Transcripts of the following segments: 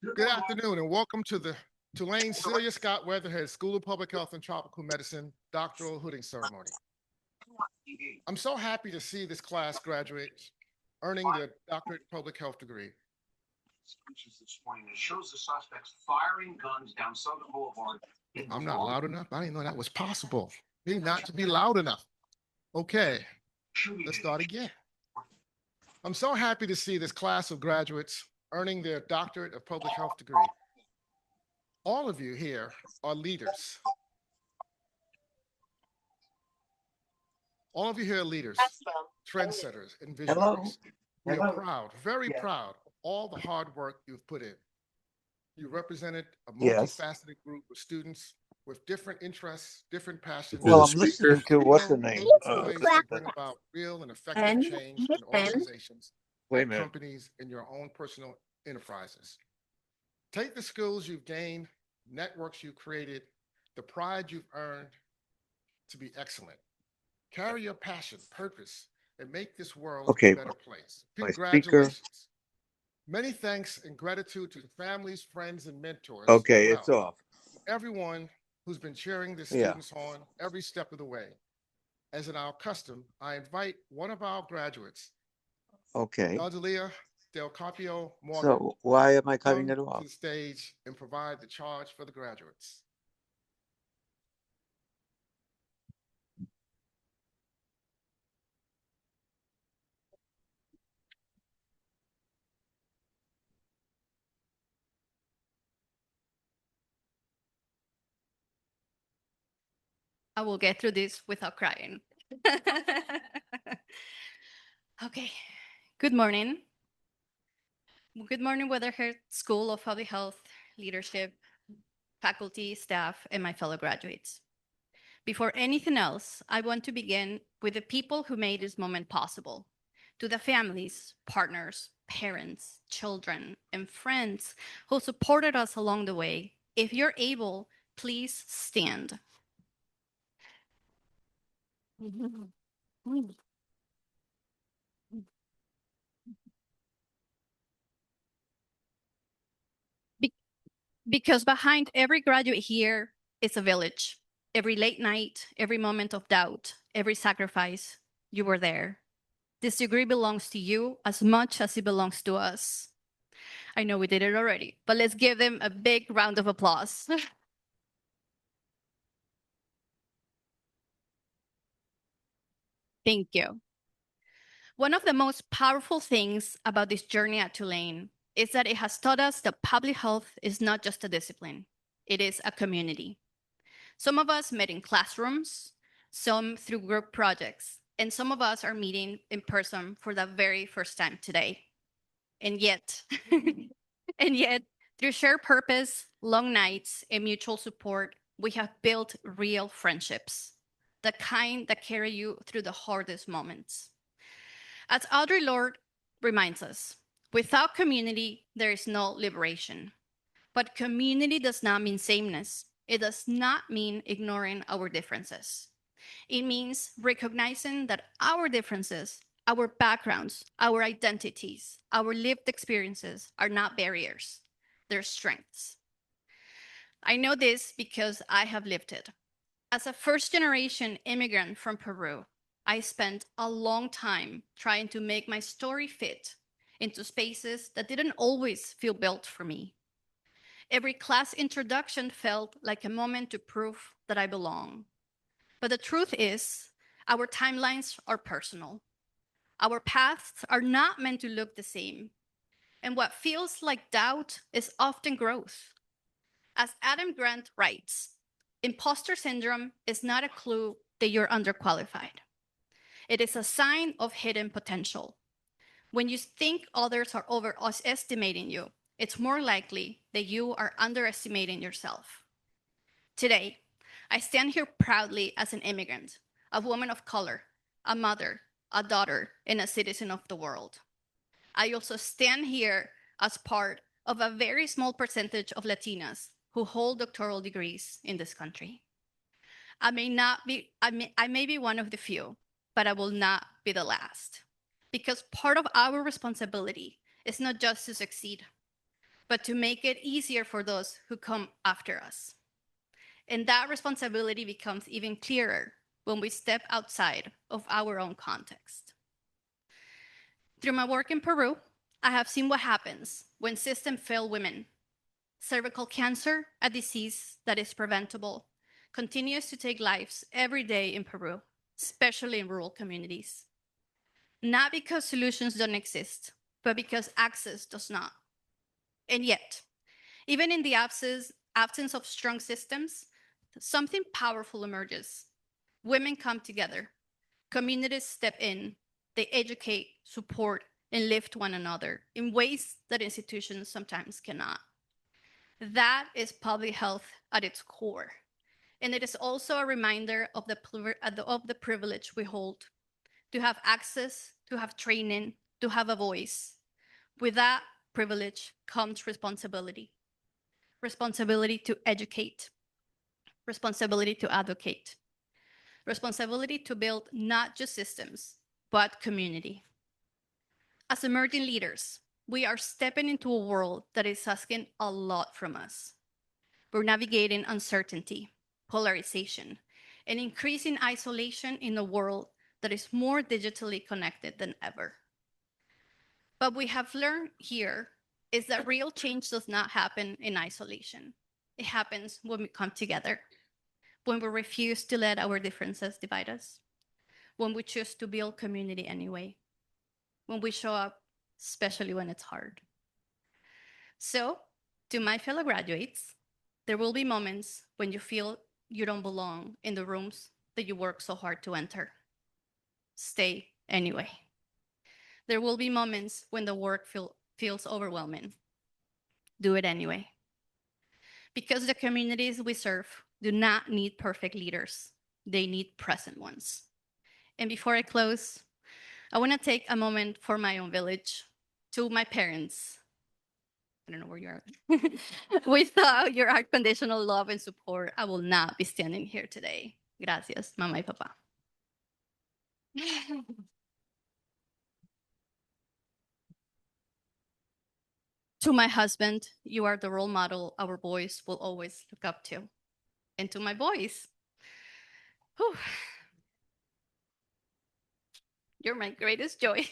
Good afternoon and welcome to the Tulane Celia Scott Weatherhead School of Public Health and Tropical Medicine doctoral hooding ceremony. I'm so happy to see this class graduate earning their doctorate public health degree. Speeches this morning that shows the suspects firing guns down Southern Boulevard. I'm not loud enough. I didn't know that was possible. Need not to be loud enough. Okay, let's start again. I'm so happy to see this class of graduates earning their doctorate of public health degree. All of you here are leaders. All of you here are leaders, trendsetters, and visionaries. We are proud, very proud of all the hard work you've put in. You represented a multifaceted group of students with different interests, different passions. Well, I'm listening to what's the name? Ways to bring about real and effective change in organizations, companies, and your own personal enterprises. Take the skills you've gained, networks you've created, the pride you've earned to be excellent. Carry your passion, purpose, and make this world a better place. Congratulations. Many thanks and gratitude to the families, friends, and mentors. Okay, it's off. Everyone who's been cheering the students on every step of the way. As in our custom, I invite one of our graduates, Aldelia Del Carpio Morgan. So why am I cutting it off? To the stage and provide the charge for the graduates. I will get through this without crying. Okay. Good morning. Good morning, Weatherhead School of Public Health Leadership, faculty, staff, and my fellow graduates. Before anything else, I want to begin with the people who made this moment possible. To the families, partners, parents, children, and friends who supported us along the way. If you're able, please stand. Because behind every graduate here is a village. Every late night, every moment of doubt, every sacrifice, you were there. This degree belongs to you as much as it belongs to us. I know we did it already, but let's give them a big round of applause. Thank you. One of the most powerful things about this journey at Tulane is that it has taught us that public health is not just a discipline, it is a community. Some of us met in classrooms, some through group projects, and some of us are meeting in person for the very first time today. And yet, through shared purpose, long nights, and mutual support, we have built real friendships, the kind that carry you through the hardest moments. As Audre Lorde reminds us, without community, there is no liberation. But community does not mean sameness. It does not mean ignoring our differences. It means recognizing that our differences, our backgrounds, our identities, our lived experiences are not barriers, they're strengths. I know this because I have lived it. As a first generation immigrant from Peru, I spent a long time trying to make my story fit into spaces that didn't always feel built for me. Every class introduction felt like a moment to prove that I belong. But the truth is, our timelines are personal. Our paths are not meant to look the same. And what feels like doubt is often growth. As Adam Grant writes, imposter syndrome is not a clue that you're underqualified. It is a sign of hidden potential. When you think others are overestimating you, it's more likely that you are underestimating yourself. Today, I stand here proudly as an immigrant, a woman of color, a mother, a daughter, and a citizen of the world. I also stand here as part of a very small percentage of Latinas who hold doctoral degrees in this country. I may be one of the few, but I will not be the last. Because part of our responsibility is not just to succeed, but to make it easier for those who come after us. And that responsibility becomes even clearer when we step outside of our own context. Through my work in Peru, I have seen what happens when systems fail women. Cervical cancer, a disease that is preventable, continues to take lives every day in Peru, especially in rural communities. Not because solutions don't exist, but because access does not. And yet, even in the absence of strong systems, something powerful emerges. Women come together, communities step in, they educate, support, and lift one another in ways that institutions sometimes cannot. That is public health at its core. And it is also a reminder of the privilege we hold to have access, to have training, to have a voice. With that privilege comes responsibility. Responsibility to educate, responsibility to advocate, responsibility to build not just systems, but community. As emerging leaders, we are stepping into a world that is asking a lot from us. We're navigating uncertainty, polarization, and increasing isolation in a world that is more digitally connected than ever. But we have learned here is that real change does not happen in isolation. It happens when we come together, when we refuse to let our differences divide us, when we choose to build community anyway, when we show up, especially when it's hard. So, to my fellow graduates, there will be moments when you feel you don't belong in the rooms that you work so hard to enter. Stay anyway. There will be moments when the work feels overwhelming. Do it anyway. Because the communities we serve do not need perfect leaders. They need present ones. And before I close, I want to take a moment for my own village, to my parents. I don't know where you are. Without your unconditional love and support, I will not be standing here today. Gracias, mamá y papá. To my husband, you are the role model our boys will always look up to. And to my boys, whew, you're my greatest joy.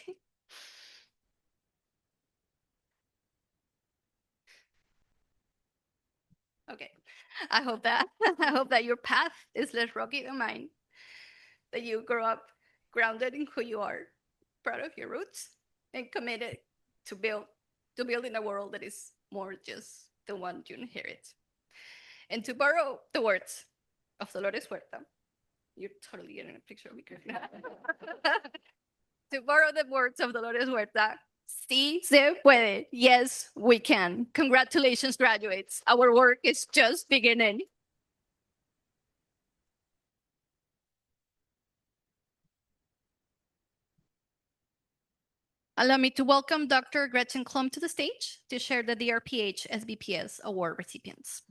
Okay, I hope that your path is less rocky than mine. That you grow up grounded in who you are, proud of your roots, and committed to building a world that is more just the one you inherit. And to borrow the words of Dolores Huerta, you're totally getting a picture of me. To borrow the words of Dolores Huerta, sí se puede. Yes, we can. Congratulations, graduates. Our work is just beginning. Allow me to welcome Dr. Gretchen Klum to the stage to share the DrPh SBPS award recipients.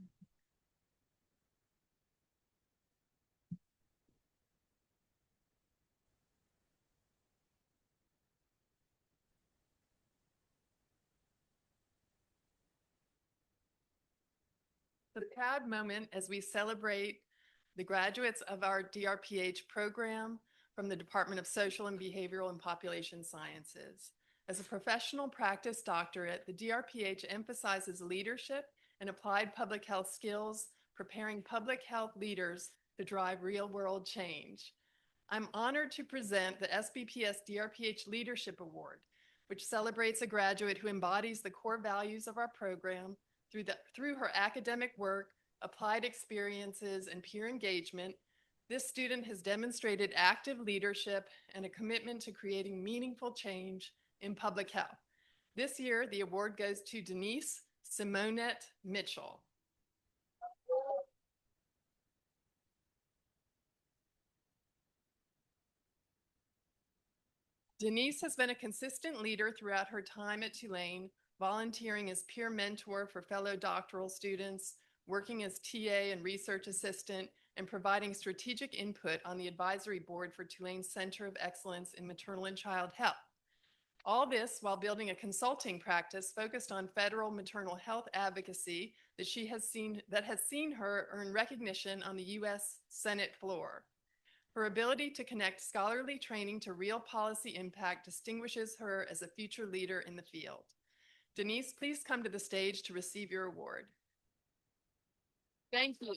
The proud moment as we celebrate the graduates of our DrPh program from the Department of Social and Behavioral and Population Sciences. As a professional practice doctorate, the DrPh emphasizes leadership and applied public health skills, preparing public health leaders to drive real-world change. I'm honored to present the SBPS DrPh Leadership Award, which celebrates a graduate who embodies the core values of our program through her academic work, applied experiences, and peer engagement. This student has demonstrated active leadership and a commitment to creating meaningful change in public health. This year, the award goes to Denise Simonette Mitchell. Denise has been a consistent leader throughout her time at Tulane, volunteering as peer mentor for fellow doctoral students, working as TA and research assistant, and providing strategic input on the advisory board for Tulane's Center of Excellence in Maternal and Child Health. All this while building a consulting practice focused on federal maternal health advocacy that has seen her earn recognition on the U.S. Senate floor. Her ability to connect scholarly training to real policy impact distinguishes her as a future leader in the field. Denise, please come to the stage to receive your award. Thank you.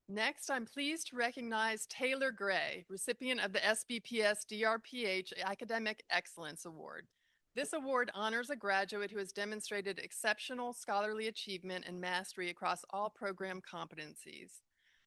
Next, I'm pleased to recognize Taylor Gray, recipient of the SBPS DrPh Academic Excellence Award. This award honors a graduate who has demonstrated exceptional scholarly achievement and mastery across all program competencies.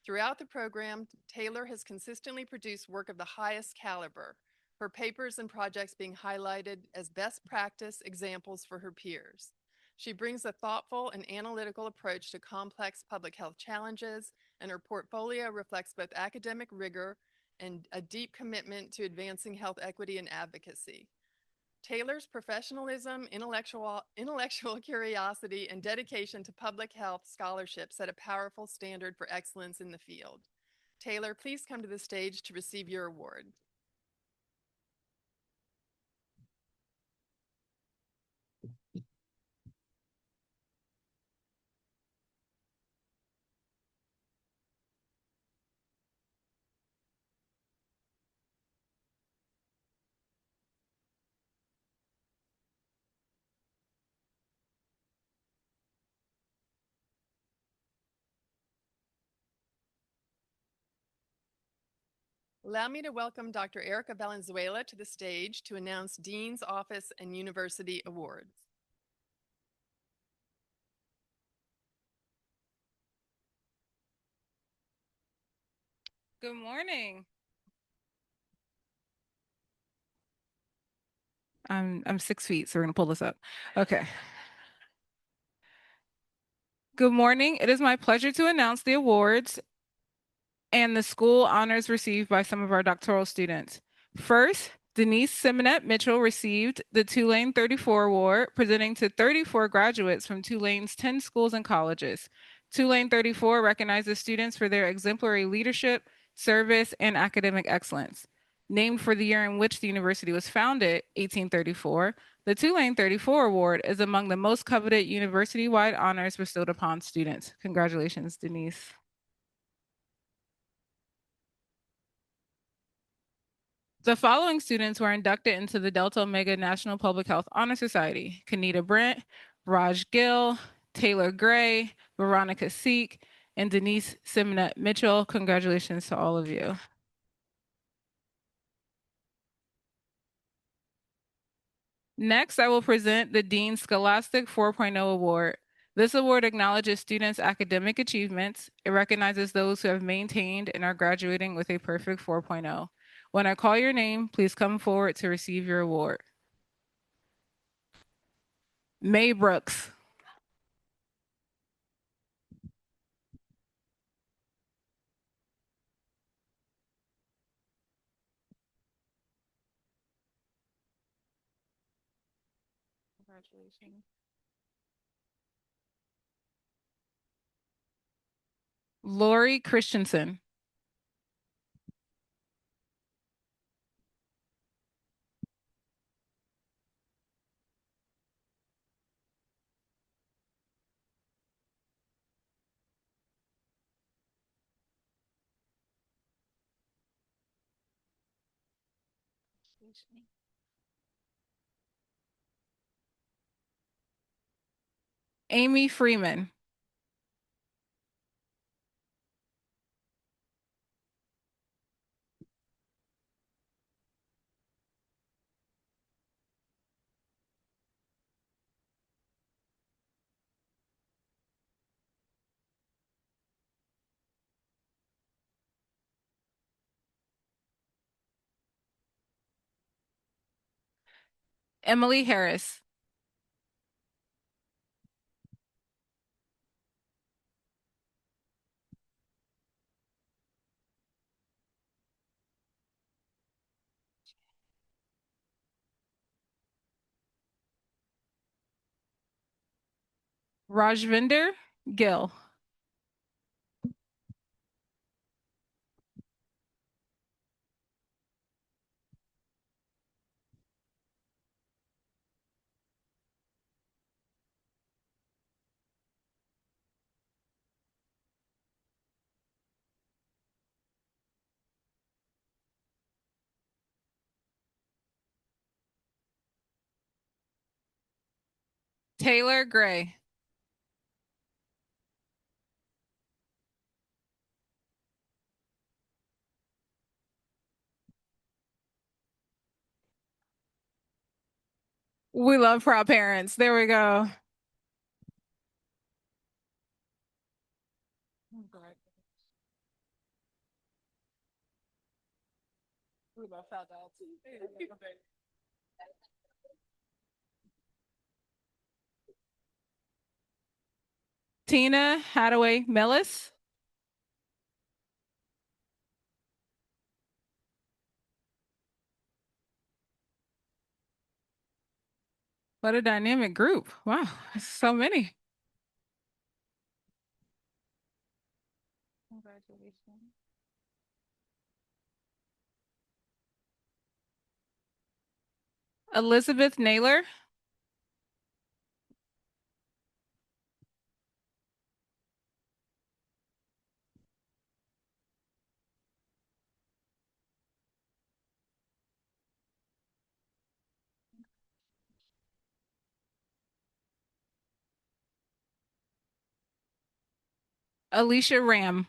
Throughout the program, Taylor has consistently produced work of the highest caliber, her papers and projects being highlighted as best practice examples for her peers. She brings a thoughtful and analytical approach to complex public health challenges, and her portfolio reflects both academic rigor and a deep commitment to advancing health equity and advocacy. Taylor's professionalism, intellectual curiosity, and dedication to public health scholarship set a powerful standard for excellence in the field. Taylor, please come to the stage to receive your award. Allow me to welcome Dr. Erica Valenzuela to the stage to announce Dean's Office and University Awards. Good morning. I'm 6 feet, so we're gonna pull this up. Okay. Good morning. It is my pleasure to announce the awards and the school honors received by some of our doctoral students. First, Denise Simonette Mitchell received the Tulane 34 Award, presenting to 34 graduates from Tulane's 10 schools and colleges. Tulane 34 recognizes students for their exemplary leadership, service, and academic excellence. Named for the year in which the university was founded, 1834, the Tulane 34 Award is among the most coveted university-wide honors bestowed upon students. Congratulations, Denise. The following students were inducted into the Delta Omega National Public Health Honor Society: Kanita Brent, Raj Gill, Taylor Gray, Veronica Seek, and Denise Simonette Mitchell. Congratulations to all of you. Next, I will present the Dean Scholastic 4.0 Award. This award acknowledges students' academic achievements. It recognizes those who have maintained and are graduating with a perfect 4.0. When I call your name, please come forward to receive your award. May Brooks. Congratulations. Lori Christensen. Amy Freeman. Emily Harris. Rajvinder Gill. Taylor Gray. We love proud parents. There we go. Tina Hadaway Mellis. What a dynamic group. Wow, so many. Congratulations. Elizabeth Naylor. Alicia Ram.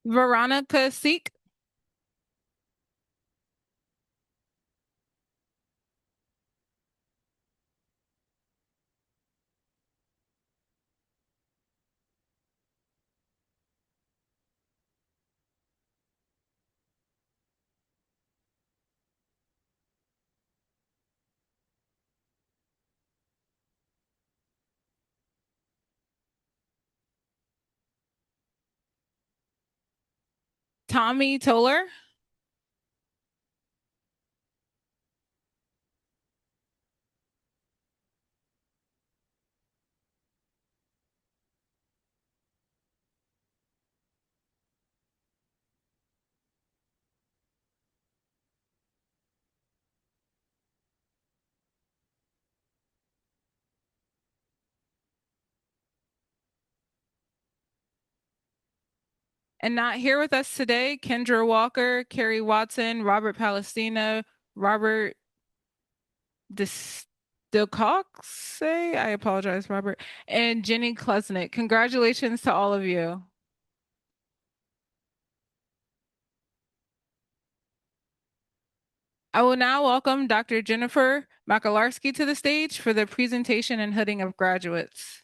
Veronica Seek. Tommy Toller. And not here with us today, Kendra Walker, Carrie Watson, Robert Palestina, Robert DeCox, I apologize, Robert, and Jenny Klesnick. Congratulations to all of you. I will now welcome Dr. Jennifer Makalarski to the stage for the presentation and hooding of graduates.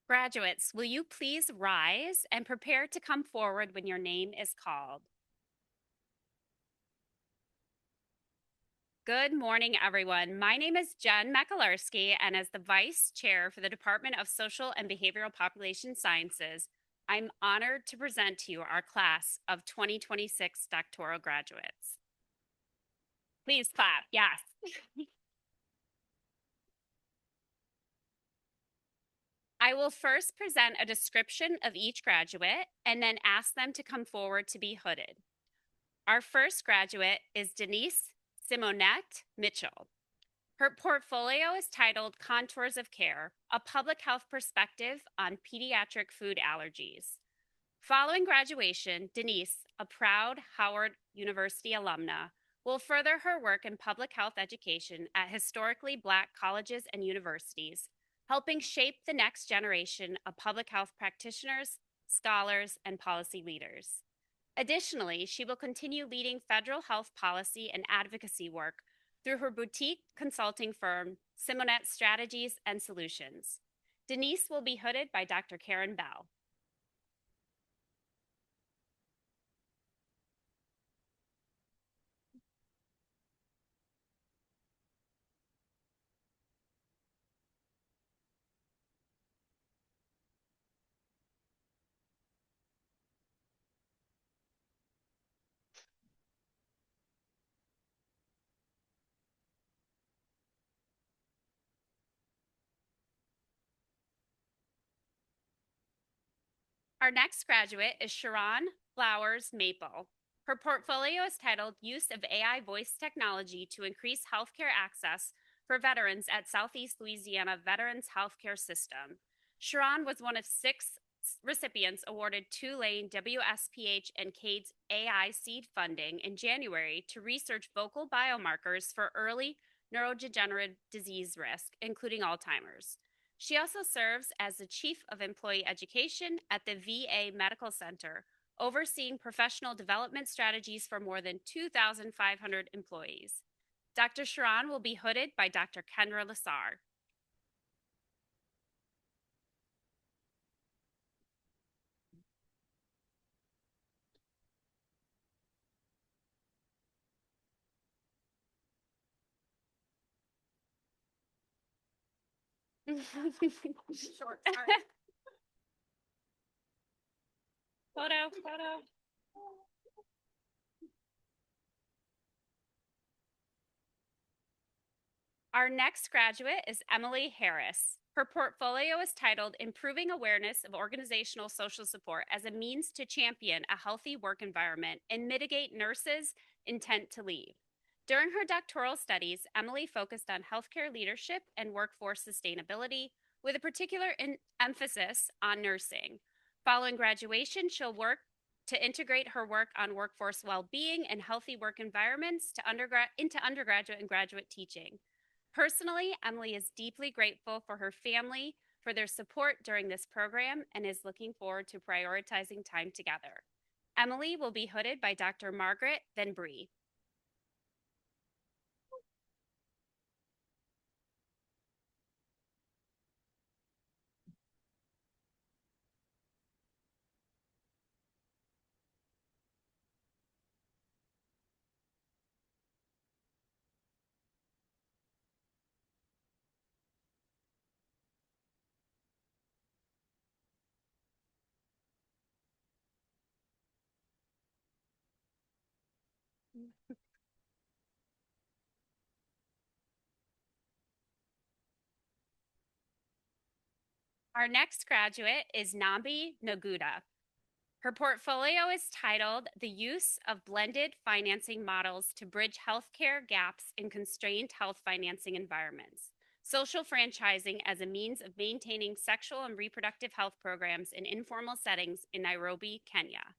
Graduates, will you please rise and prepare to come forward when your name is called? Good morning, everyone. My name is Jen Makalarski, and as the Vice Chair for the Department of Social and Behavioral Population Sciences, I'm honored to present to you our class of 2026 doctoral graduates. Please clap, yes. I will first present a description of each graduate and then ask them to come forward to be hooded. Our first graduate is Denise Simonette Mitchell. Her portfolio is titled Contours of Care, a Public Health Perspective on Pediatric Food Allergies. Following graduation, Denise, a proud Howard University alumna, will further her work in public health education at historically Black colleges and universities, helping shape the next generation of public health practitioners, scholars, and policy leaders. Additionally, she will continue leading federal health policy and advocacy work through her boutique consulting firm, Simonet Strategies and Solutions. Denise will be hooded by Dr. Karen Bell. Our next graduate is Sharon Flowers Maple. Her portfolio is titled Use of AI Voice Technology to Increase Healthcare Access for Veterans at Southeast Louisiana Veterans Healthcare System. Sharon was one of 6 recipients awarded Tulane WSPH and CADE's AI seed funding in January to research vocal biomarkers for early neurodegenerative disease risk, including Alzheimer's. She also serves as the Chief of Employee Education at the VA Medical Center, overseeing professional development strategies for more than 2,500 employees. Dr. Sharon will be hooded by Dr. Kendra Lassar. Short, Photo. Our next graduate is Emily Harris. Her portfolio is titled Improving Awareness of Organizational Social Support as a Means to Champion a Healthy Work Environment and Mitigate Nurses' Intent to Leave. During her doctoral studies, Emily focused on healthcare leadership and workforce sustainability, with a particular emphasis on nursing. Following graduation, she'll work to integrate her work on workforce well-being and healthy work environments into undergraduate and graduate teaching. Personally, Emily is deeply grateful for her family for their support during this program and is looking forward to prioritizing time together. Emily will be hooded by Dr. Margaret Van Bree. Our next graduate is Nambi Naguda. Her portfolio is titled The Use of Blended Financing Models to Bridge Healthcare Gaps in Constrained Health Financing Environments, Social Franchising as a Means of Maintaining Sexual and Reproductive Health Programs in Informal Settings in Nairobi, Kenya.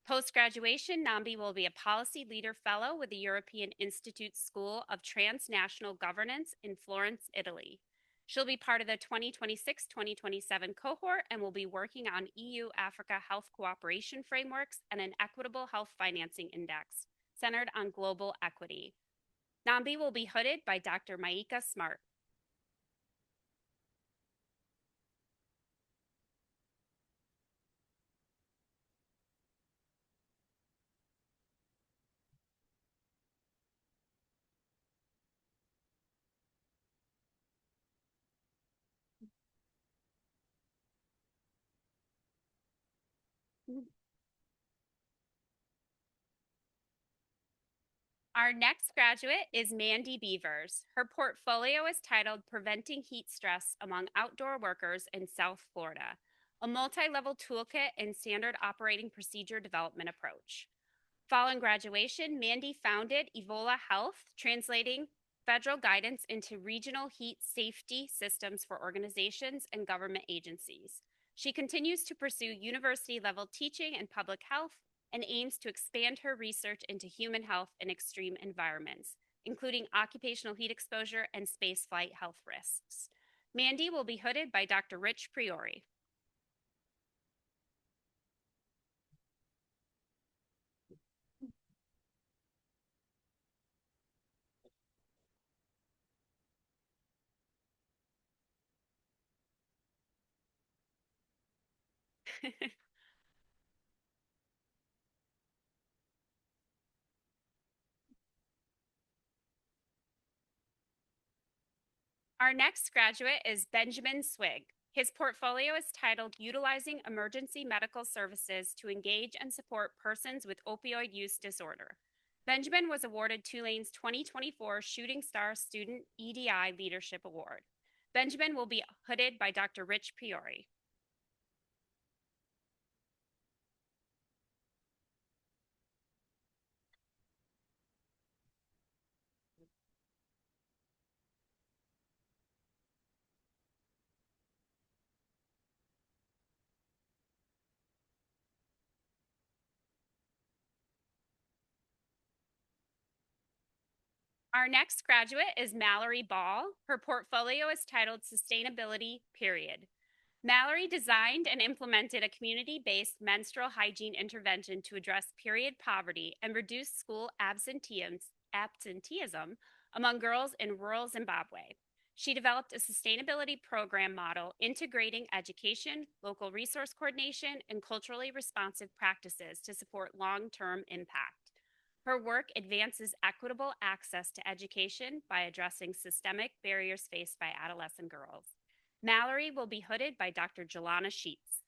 Post-graduation, Nambi will be a Policy Leader Fellow with the European Institute School of Transnational Governance in Florence, Italy. She'll be part of the 2026-2027 cohort and will be working on EU-Africa health cooperation frameworks and an equitable health financing index centered on global equity. Nambi will be hooded by Dr. Maika Smart. Our next graduate is Mandy Beavers. Her portfolio is titled Preventing Heat Stress Among Outdoor Workers in South Florida, a multi-level toolkit and standard operating procedure development approach. Following graduation, Mandy founded Evola Health, translating federal guidance into regional heat safety systems for organizations and government agencies. She continues to pursue university-level teaching in public health and aims to expand her research into human health in extreme environments, including occupational heat exposure and spaceflight health risks. Mandy will be hooded by Dr. Rich Priori. Our next graduate is Benjamin Swig. His portfolio is titled Utilizing Emergency Medical Services to Engage and Support Persons with Opioid Use Disorder. Benjamin was awarded Tulane's 2024 Shooting Star Student EDI Leadership Award. Benjamin will be hooded by Dr. Rich Priori. Our next graduate is Mallory Ball. Her portfolio is titled Sustainability, Period. Mallory designed and implemented a community-based menstrual hygiene intervention to address period poverty and reduce school absenteeism among girls in rural Zimbabwe. She developed a sustainability program model integrating education, local resource coordination, and culturally responsive practices to support long-term impact. Her work advances equitable access to education by addressing systemic barriers faced by adolescent girls. Mallory will be hooded by Dr. Jelana Sheets.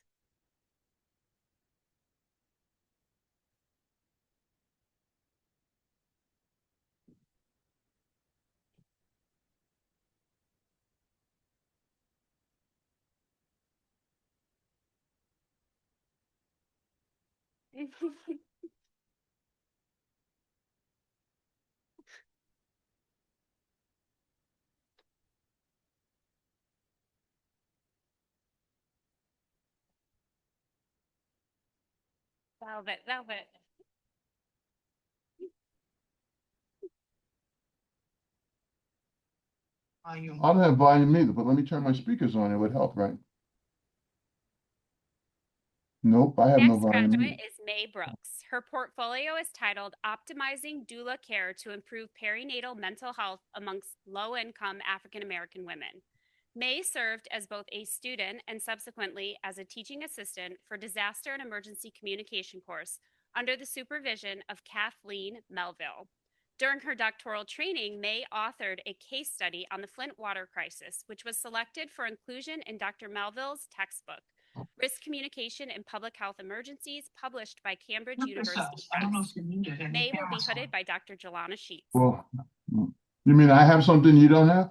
Velvet, velvet. I don't have volume either, but let me turn my speakers on. It would help, right? Nope, I have no Next volume graduate either. is May Brooks. Her portfolio is titled Optimizing Doula Care to Improve Perinatal Mental Health Amongst Low-Income African American Women. May served as both a student and subsequently as a teaching assistant for disaster and emergency communication course under the supervision of Kathleen Melville. During her doctoral training, May authored a case study on the Flint water crisis, which was selected for inclusion in Dr. Melville's textbook, Risk Communication in Public Health Emergencies, published by Cambridge University Press. May will be hooded by Dr. Jelana Sheets. Well, you mean I have something you don't have?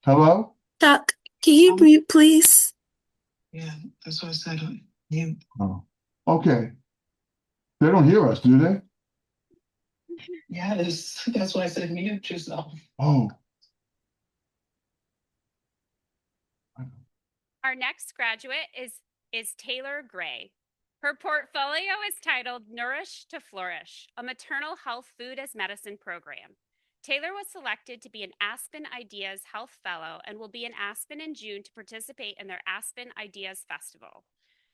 Hello? Doc, can you mute, please? Yeah, that's what I said. Mute. Oh, okay. They don't hear us, do they? Yes, that's why I said mute yourself. Oh. Our next graduate is Taylor Gray. Her portfolio is titled Nourish to Flourish, a maternal health food as medicine program. Taylor was selected to be an Aspen Ideas Health Fellow and will be in Aspen in June to participate in their Aspen Ideas Festival.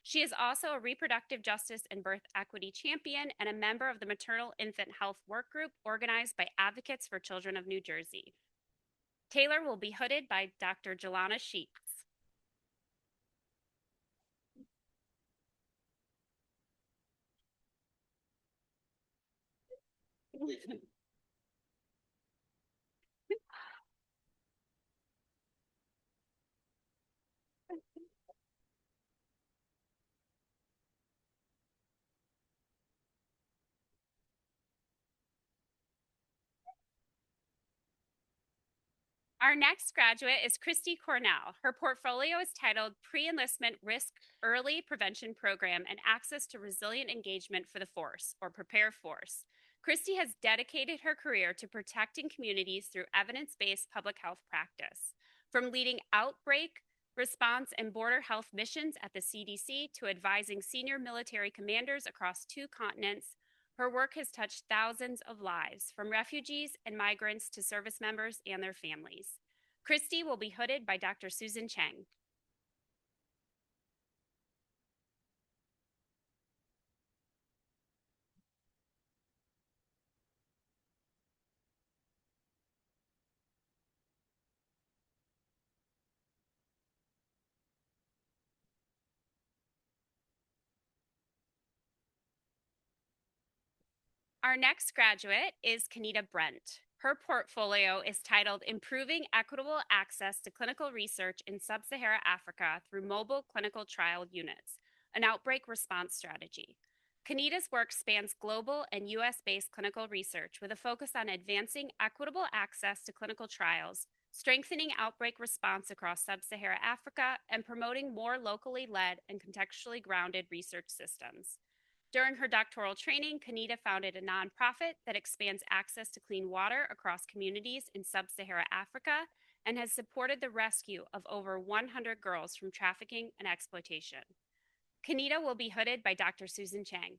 She is also a reproductive justice and birth equity champion and a member of the Maternal Infant Health Work Group organized by Advocates for Children of New Jersey. Taylor will be hooded by Dr. Jelana Sheets. Our next graduate is Christy Cornell. Her portfolio is titled Pre-Enlistment Risk Early Prevention Program and Access to Resilient Engagement for the Force, or Prepare Force. Christy has dedicated her career to protecting communities through evidence-based public health practice. From leading outbreak response and border health missions at the CDC to advising senior military commanders across 2 continents, her work has touched thousands of lives, from refugees and migrants to service members and their families. Christy will be hooded by Dr. Susan Chang. Our next graduate is Kanita Brent. Her portfolio is titled Improving Equitable Access to Clinical Research in Sub-Saharan Africa Through Mobile Clinical Trial Units, an Outbreak Response Strategy. Kanita's work spans global and U.S.-based clinical research with a focus on advancing equitable access to clinical trials, strengthening outbreak response across Sub-Saharan Africa, and promoting more locally led and contextually grounded research systems. During her doctoral training, Kanita founded a nonprofit that expands access to clean water across communities in Sub-Saharan Africa and has supported the rescue of over 100 girls from trafficking and exploitation. Kanita will be hooded by Dr. Susan Chang.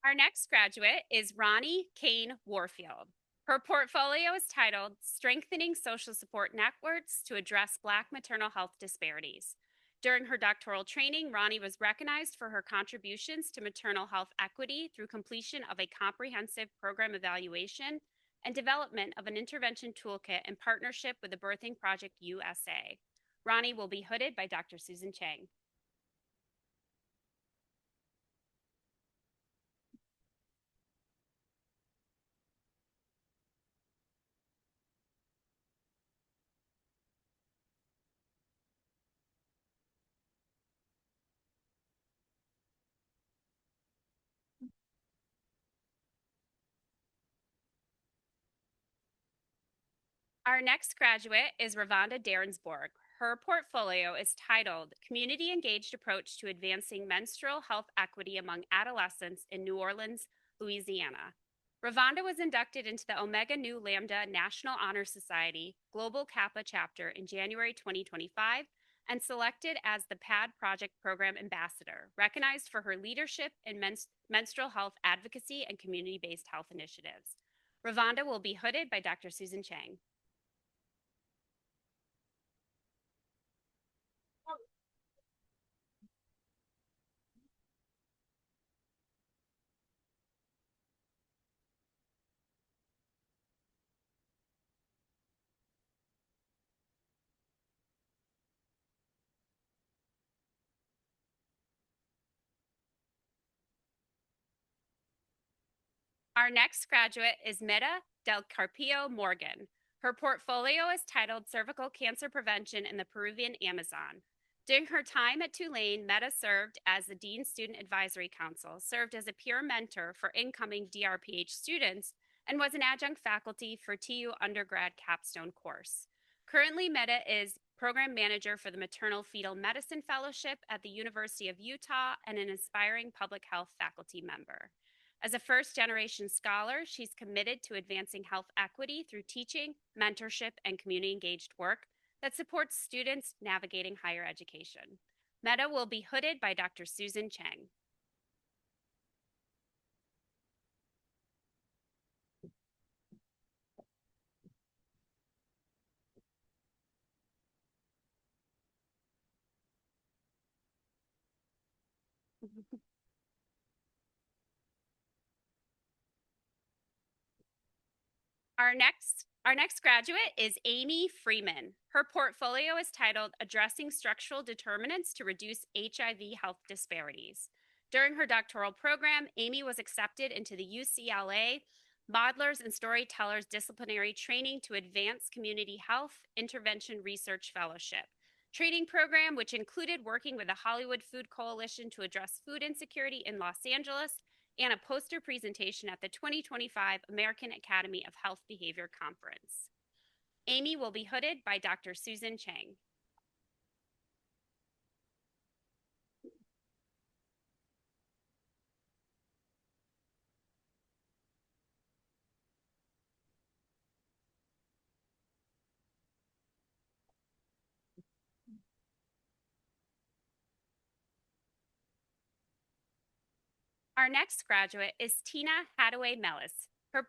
Our next graduate is Ronnie Kane Warfield. Her portfolio is titled Strengthening Social Support Networks to Address Black Maternal Health Disparities. During her doctoral training, Ronnie was recognized for her contributions to maternal health equity through completion of a comprehensive program evaluation and development of an intervention toolkit in partnership with the Birthing Project USA. Ronnie will be hooded by Dr. Susan Chang. Our next graduate is Ravonda Derensborg. Her portfolio is titled Community Engaged Approach to Advancing Menstrual Health Equity Among Adolescents in New Orleans, Louisiana. Ravonda was inducted into the Omega Nu Lambda National Honor Society Global Kappa chapter in January 2025 and selected as the PAD Project Program Ambassador, recognized for her leadership in menstrual health advocacy and community-based health initiatives. Ravonda will be hooded by Dr. Susan Chang. Our next graduate is Meta Del Carpio Morgan. Her portfolio is titled Cervical Cancer Prevention in the Peruvian Amazon. During her time at Tulane, Meta served as the Dean Student Advisory Council, served as a peer mentor for incoming DrPh students, and was an adjunct faculty for TU undergrad capstone course. Currently, Meta is program manager for the Maternal Fetal Medicine Fellowship at the University of Utah and an aspiring public health faculty member. As a first-generation scholar, she's committed to advancing health equity through teaching, mentorship, and community-engaged work that supports students navigating higher education. Meta will be hooded by Dr. Susan Chang. Our next graduate is Amy Freeman. Her portfolio is titled Addressing Structural Determinants to Reduce HIV Health Disparities. During her doctoral program, Amy was accepted into the UCLA Modelers and Storytellers Disciplinary Training to Advance Community Health Intervention Research Fellowship training program, which included working with the Hollywood Food Coalition to address food insecurity in Los Angeles and a poster presentation at the 2025 American Academy of Health Behavior Conference. Amy will be hooded by Dr. Susan Chang. Our next graduate is Tina Hadaway Mellis. Her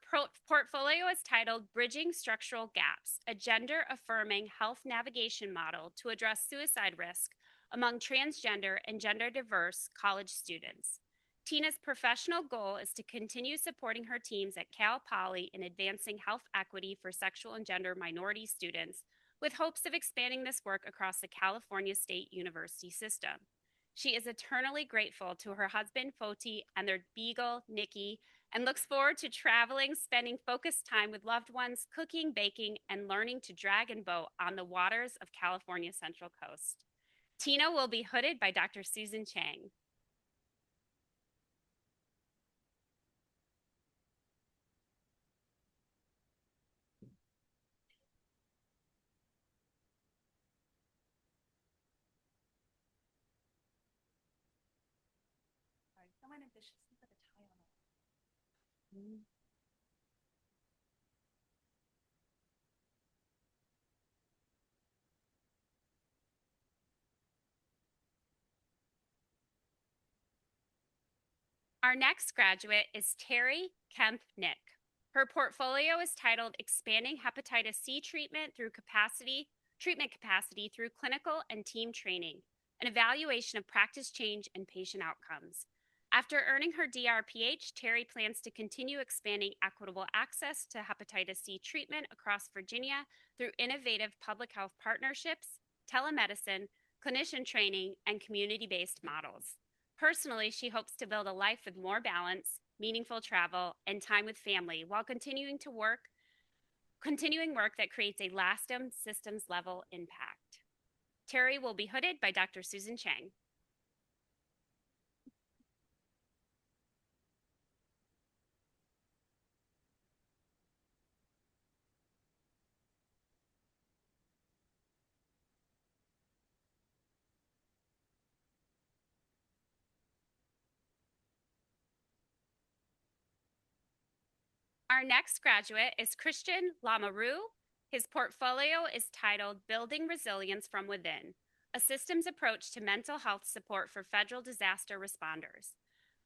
portfolio is titled Bridging Structural Gaps, a gender-affirming health navigation model to address suicide risk among transgender and gender diverse college students. Tina's professional goal is to continue supporting her teams at Cal Poly in advancing health equity for sexual and gender minority students, with hopes of expanding this work across the California State University system. She is eternally grateful to her husband, Foti, and their beagle, Nikki, and looks forward to traveling, spending focused time with loved ones, cooking, baking, and learning to drag and boat on the waters of California's Central Coast. Tina will be hooded by Dr. Susan Chang. Our next graduate is Terry Kemp-Nick. Her portfolio is titled Expanding Hepatitis C Treatment Capacity through Clinical and Team Training, an evaluation of practice change and patient outcomes. After earning her DrPh, Terry plans to continue expanding equitable access to hepatitis C treatment across Virginia through innovative public health partnerships, telemedicine, clinician training, and community-based models. Personally, she hopes to build a life with more balance, meaningful travel, and time with family while continuing work that creates a lasting systems level impact. Terry will be hooded by Dr. Susan Chang. Our next graduate is Christian Lamoureux. His portfolio is titled Building Resilience from Within, a systems approach to mental health support for federal disaster responders.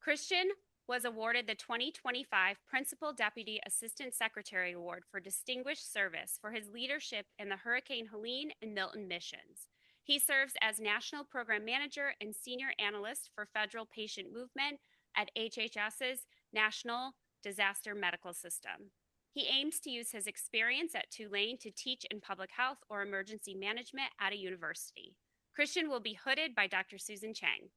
Christian was awarded the 2025 Principal Deputy Assistant Secretary Award for Distinguished Service for his leadership in the Hurricane Helene and Milton missions. He serves as National Program Manager and Senior Analyst for Federal Patient Movement at HHS's National Disaster Medical System. He aims to use his experience at Tulane to teach in public health or emergency management at a university. Christian will be hooded by Dr. Susan Chang.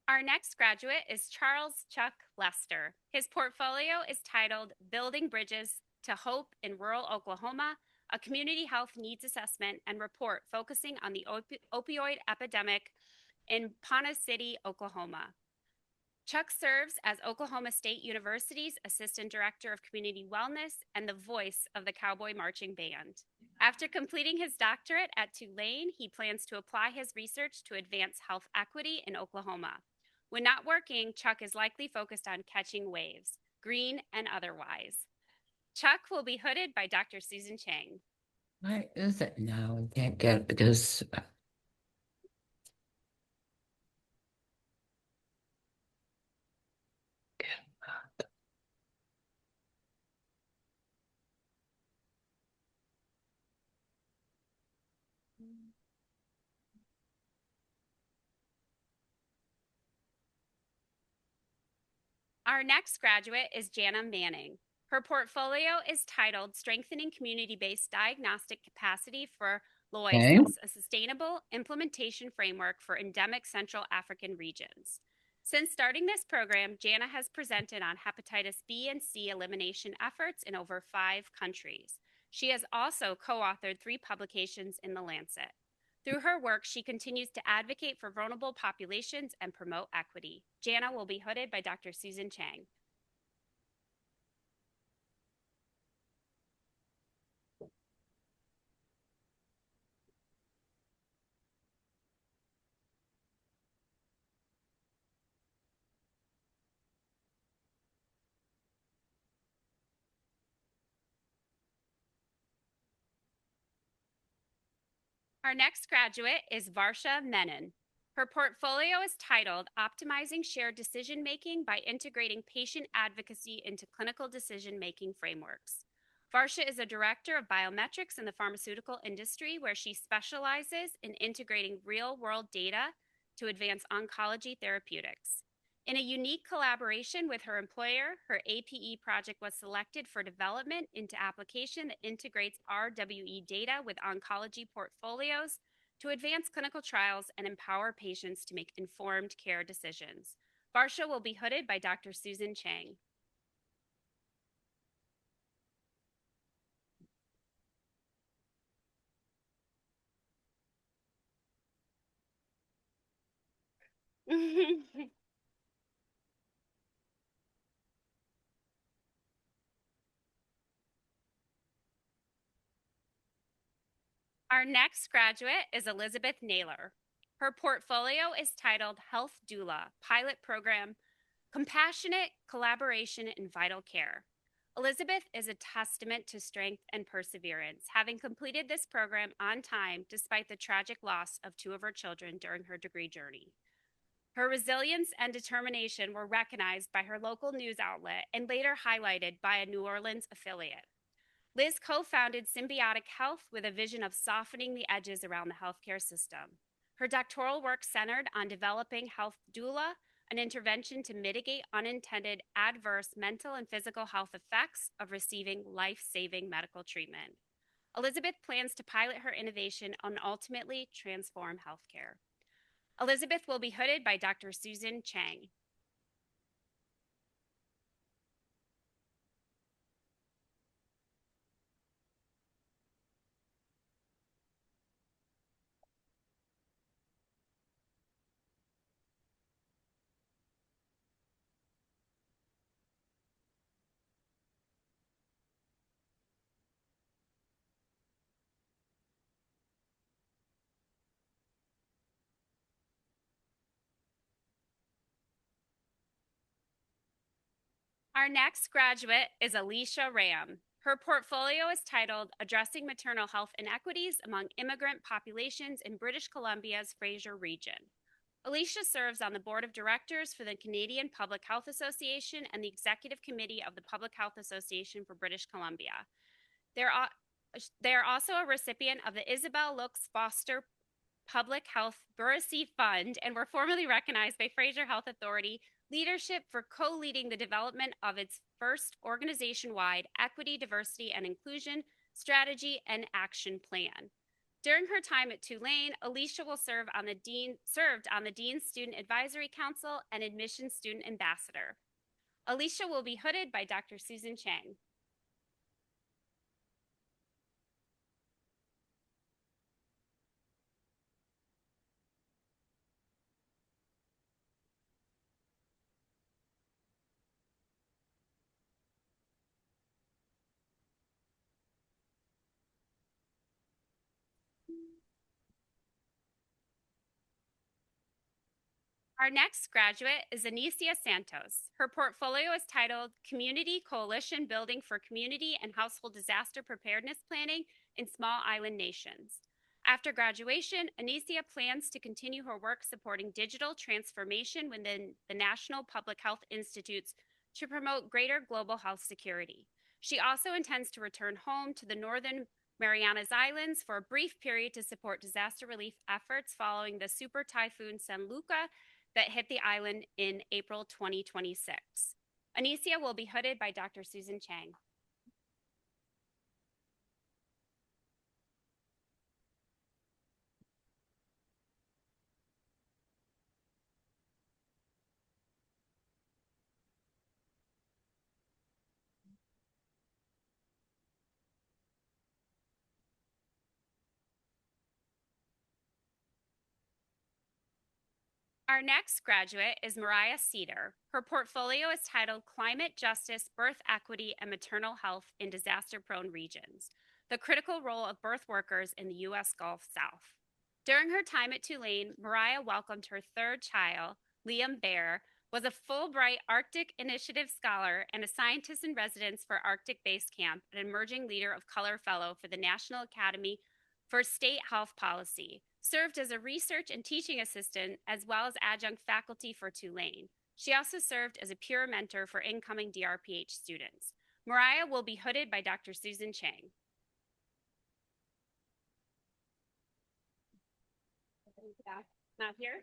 Our next graduate is Charles Chuck Lester. His portfolio is titled Building Bridges to Hope in Rural Oklahoma, a community health needs assessment and report focusing on the opioid epidemic in Pana City, Oklahoma. Chuck serves as Oklahoma State University's Assistant Director of Community Wellness and the voice of the Cowboy Marching Band. After completing his doctorate at Tulane, he plans to apply his research to advance health equity in Oklahoma. When not working, Chuck is likely focused on catching waves, green and otherwise. Chuck will be hooded by Dr. Susan Chang. Why is it now? I can't get it because Our next graduate is Jana Manning. Her portfolio is titled Strengthening Community-Based Diagnostic Capacity for Loises, a Sustainable Implementation Framework for Endemic Central African Regions. Since starting this program, Jana has presented on hepatitis B and C elimination efforts in over 5 countries. She has also co-authored 3 publications in The Lancet. Through her work, she continues to advocate for vulnerable populations and promote equity. Jana will be hooded by Dr. Susan Chang. Our next graduate is Varsha Menon. Her portfolio is titled Optimizing Shared Decision-Making by Integrating Patient Advocacy into Clinical Decision-Making Frameworks. Varsha is a director of biometrics in the pharmaceutical industry, where she specializes in integrating real-world data to advance oncology therapeutics. In a unique collaboration with her employer, her APE project was selected for development into application that integrates RWE data with oncology portfolios to advance clinical trials and empower patients to make informed care decisions. Varsha will be hooded by Dr. Susan Chang. Our next graduate is Elizabeth Naylor. Her portfolio is titled Health Doula, Pilot Program, Compassionate Collaboration in Vital Care. Elizabeth is a testament to strength and perseverance, having completed this program on time despite the tragic loss of 2 of her children during her degree journey. Her resilience and determination were recognized by her local news outlet and later highlighted by a New Orleans affiliate. Liz co-founded Symbiotic Health with a vision of softening the edges around the healthcare system. Her doctoral work centered on developing Health Doula, an intervention to mitigate unintended adverse mental and physical health effects of receiving life-saving medical treatment. Elizabeth plans to pilot her innovation and ultimately transform healthcare. Elizabeth will be hooded by Dr. Susan Chang. Our next graduate is Alicia Ram. Her portfolio is titled Addressing Maternal Health Inequities Among Immigrant Populations in British Columbia's Fraser Region. Alicia serves on the board of directors for the Canadian Public Health Association and the executive committee of the Public Health Association for British Columbia. They are also a recipient of the Isabel Lux Foster Public Health Buracy Fund and were formally recognized by Fraser Health Authority Leadership for co-leading the development of its first organization-wide equity, diversity, and inclusion strategy and action plan. During her time at Tulane, Alicia will served on the Dean's Student Advisory Council and Admissions Student Ambassador. Alicia will be hooded by Dr. Susan Chang. Our next graduate is Anicia Santos. Her portfolio is titled Community Coalition Building for Community and Household Disaster Preparedness Planning in Small Island Nations. After graduation, Anicia plans to continue her work supporting digital transformation within the National Public Health Institutes to promote greater global health security. She also intends to return home to the Northern Marianas Islands for a brief period to support disaster relief efforts following the super typhoon San Luca that hit the island in April 2026. Anicia will be hooded by Dr. Susan Chang. Our next graduate is Mariah Cedar. Her portfolio is titled Climate Justice, Birth Equity, and Maternal Health in Disaster-Prone Regions, the critical role of birth workers in the U.S. Gulf South. During her time at Tulane, Mariah welcomed her third child, Liam Bear, was a Fulbright Arctic Initiative Scholar and a scientist in residence for Arctic Base Camp, an emerging leader of color fellow for the National Academy for state health policy, served as a research and teaching assistant as well as adjunct faculty for Tulane. She also served as a peer mentor for incoming DrPh students. Mariah will be hooded by Dr. Susan Chang. Not here?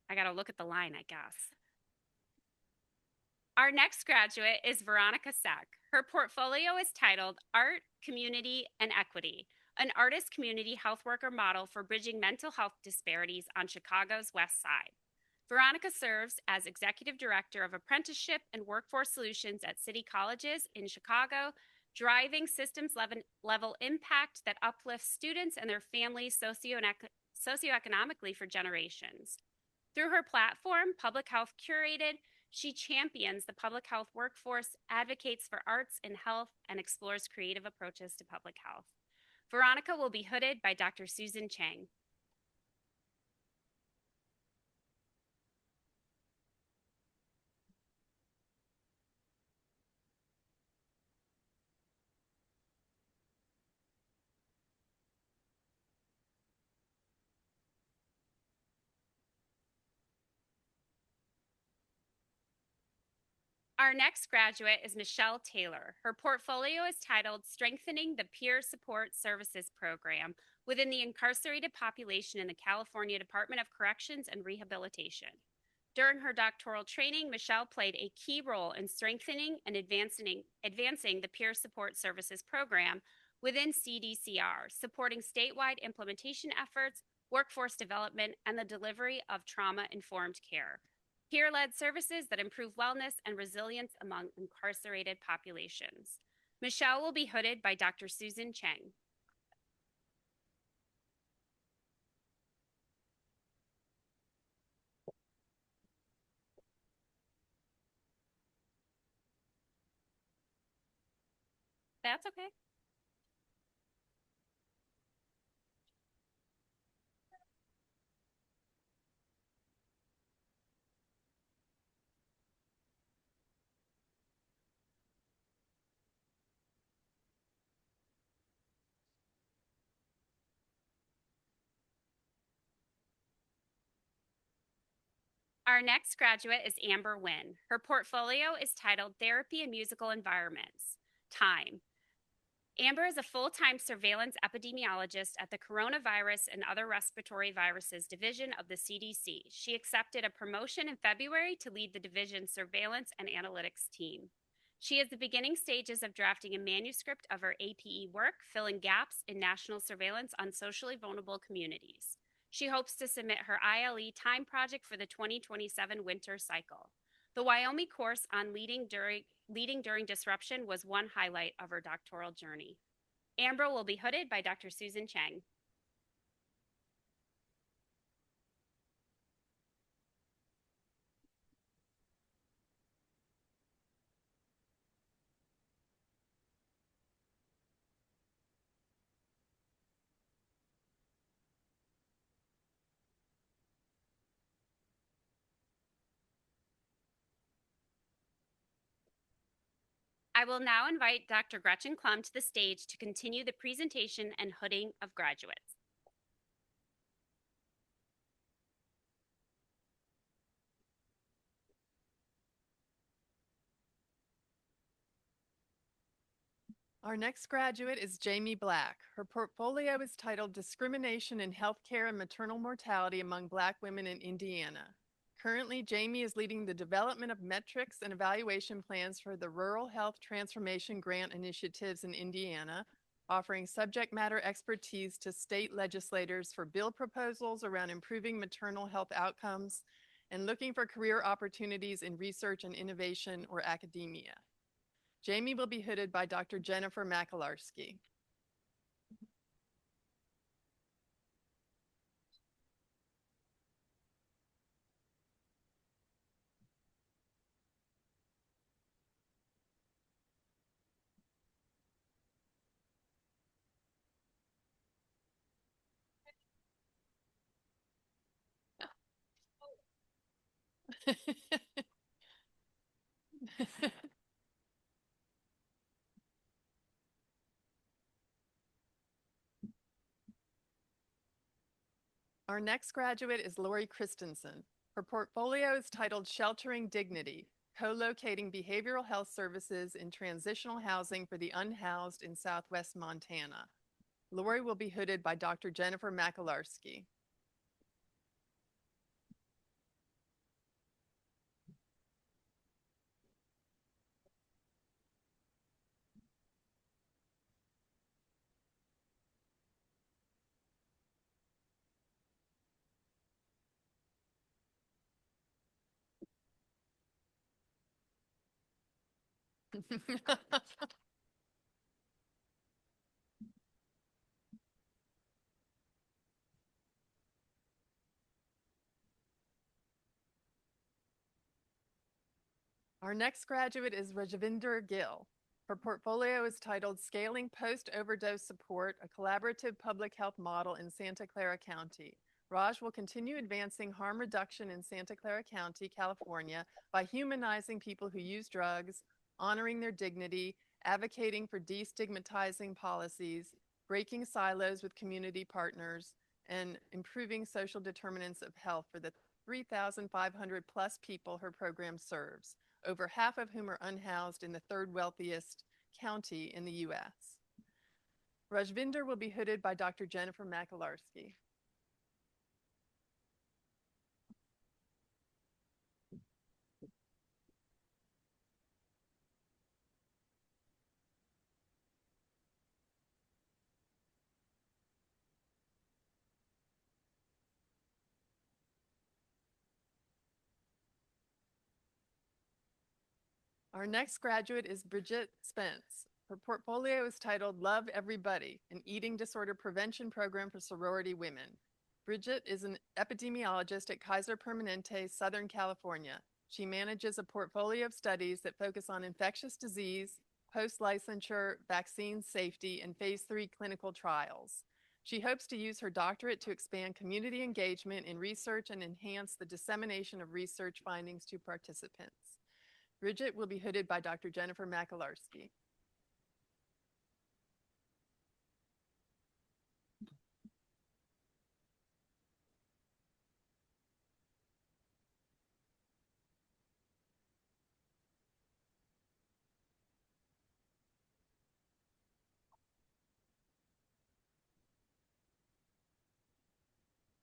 I gotta look at the line, I guess. Our next graduate is Veronica Sack. Her portfolio is titled Art, Community, and Equity, an artist community health worker model for bridging mental health disparities on Chicago's West Side. Veronica serves as Executive Director of Apprenticeship and Workforce Solutions at City Colleges in Chicago, driving systems level impact that uplifts students and their families socioeconomically for generations. Through her platform, Public Health Curated, she champions the public health workforce, advocates for arts and health, and explores creative approaches to public health. Veronica will be hooded by Dr. Susan Chang. Our next graduate is Michelle Taylor. Her portfolio is titled Strengthening the Peer Support Services Program within the Incarcerated Population in the California Department of Corrections and Rehabilitation. During her doctoral training, Michelle played a key role in strengthening and advancing the Peer Support Services Program within CDCR, supporting statewide implementation efforts, workforce development, and the delivery of trauma-informed care. Peer-led services that improve wellness and resilience among incarcerated populations. Michelle will be hooded by Dr. Susan Chang. That's okay. Our next graduate is Amber Wynn. Her portfolio is titled Therapy in Musical Environments. Time. Amber is a full-time surveillance epidemiologist at the Coronavirus and Other Respiratory Viruses Division of the CDC. She accepted a promotion in February to lead the division's surveillance and analytics team. She is the beginning stages of drafting a manuscript of her APE work, filling gaps in national surveillance on socially vulnerable communities. She hopes to submit her ILE time project for the 2027 winter cycle. The Wyoming course on leading during disruption was one highlight of her doctoral journey. Amber will be hooded by Dr. Susan Chang. I will now invite Dr. Gretchen Klum to the stage to continue the presentation and hooding of graduates. Our next graduate is Jamie Black. Her portfolio is titled Discrimination in Healthcare and Maternal Mortality Among Black Women in Indiana. Currently, Jamie is leading the development of metrics and evaluation plans for the Rural Health Transformation Grant Initiatives in Indiana, offering subject matter expertise to state legislators for bill proposals around improving maternal health outcomes and looking for career opportunities in research and innovation or academia. Jamie will be hooded by Dr. Jennifer Makalarski. Our next graduate is Lori Christensen. Her portfolio is titled Sheltering Dignity, Co-locating Behavioral Health Services in Transitional Housing for the Unhoused in Southwest Montana. Lori will be hooded by Dr. Jennifer Makalarski. Our next graduate is Rajavinder Gill. Her portfolio is titled Scaling Post-Overdose Support, a Collaborative Public Health Model in Santa Clara County. Raj will continue advancing harm reduction in Santa Clara County, California, by humanizing people who use drugs, honoring their dignity, advocating for destigmatizing policies, breaking silos with community partners, and improving social determinants of health for the 3,500 plus people her program serves, over half of whom are unhoused in the third wealthiest county in the U.S. Rajvinder will be hooded by Dr. Jennifer Makalarski. Our next graduate is Bridget Spence. Her portfolio is titled Love Everybody, an eating disorder prevention program for sorority women. Bridget is an epidemiologist at Kaiser Permanente, Southern California. She manages a portfolio of studies that focus on infectious disease, post-licensure, vaccine safety, and phase 3 clinical trials. She hopes to use her doctorate to expand community engagement in research and enhance the dissemination of research findings to participants. Bridget will be hooded by Dr. Jennifer Makalarski.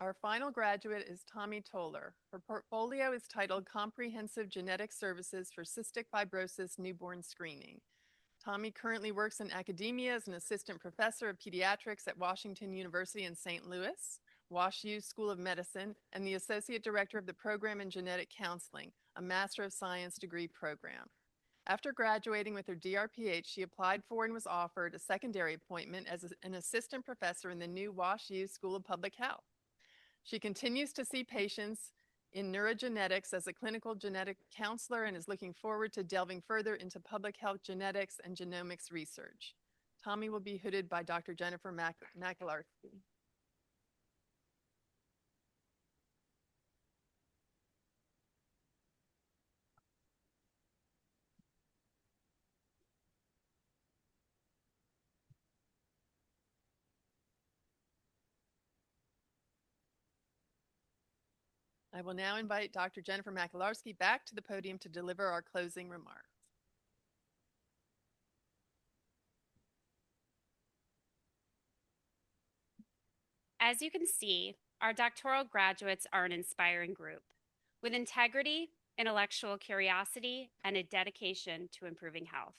Our final graduate is Tommy Toller. Her portfolio is titled Comprehensive Genetic Services for Cystic Fibrosis Newborn Screening. Tommy currently works in academia as an assistant professor of pediatrics at Washington University in St. Louis, WashU School of Medicine, and the associate director of the program in genetic counseling, a Master of Science degree program. After graduating with her DrPh, she applied for and was offered a secondary appointment as an assistant professor in the new WashU School of Public Health. She continues to see patients in neurogenetics as a clinical genetic counselor and is looking forward to delving further into public health genetics and genomics research. Tommy will be hooded by Dr. Jennifer Makalarski. I will now invite Dr. Jennifer Makalarski back to the podium to deliver our closing remarks. As you can see, our doctoral graduates are an inspiring group with integrity, intellectual curiosity, and a dedication to improving health.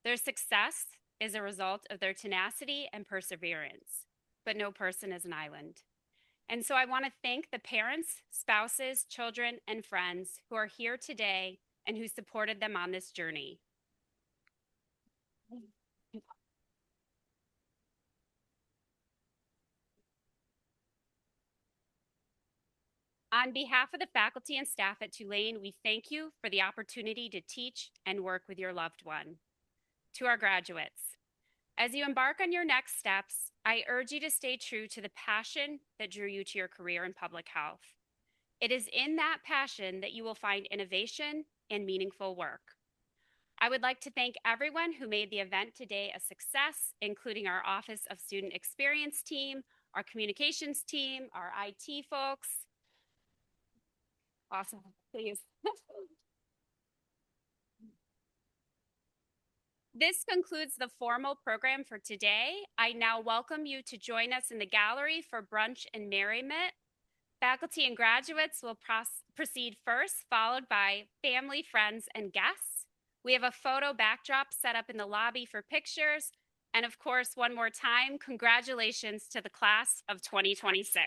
Their success is a result of their tenacity and perseverance, but no person is an island. And so I want to thank the parents, spouses, children, and friends who are here today and who supported them on this journey. On behalf of the faculty and staff at Tulane, we thank you for the opportunity to teach and work with your loved one. To our graduates, as you embark on your next steps, I urge you to stay true to the passion that drew you to your career in public health. It is in that passion that you will find innovation and meaningful work. I would like to thank everyone who made the event today a success, including our Office of Student Experience team, our communications team, our IT folks. Awesome, please. This concludes the formal program for today. I now welcome you to join us in the gallery for brunch and merriment. Faculty and graduates will proceed first, followed by family, friends, and guests. We have a photo backdrop set up in the lobby for pictures. And of course, one more time, congratulations to the class of 2026.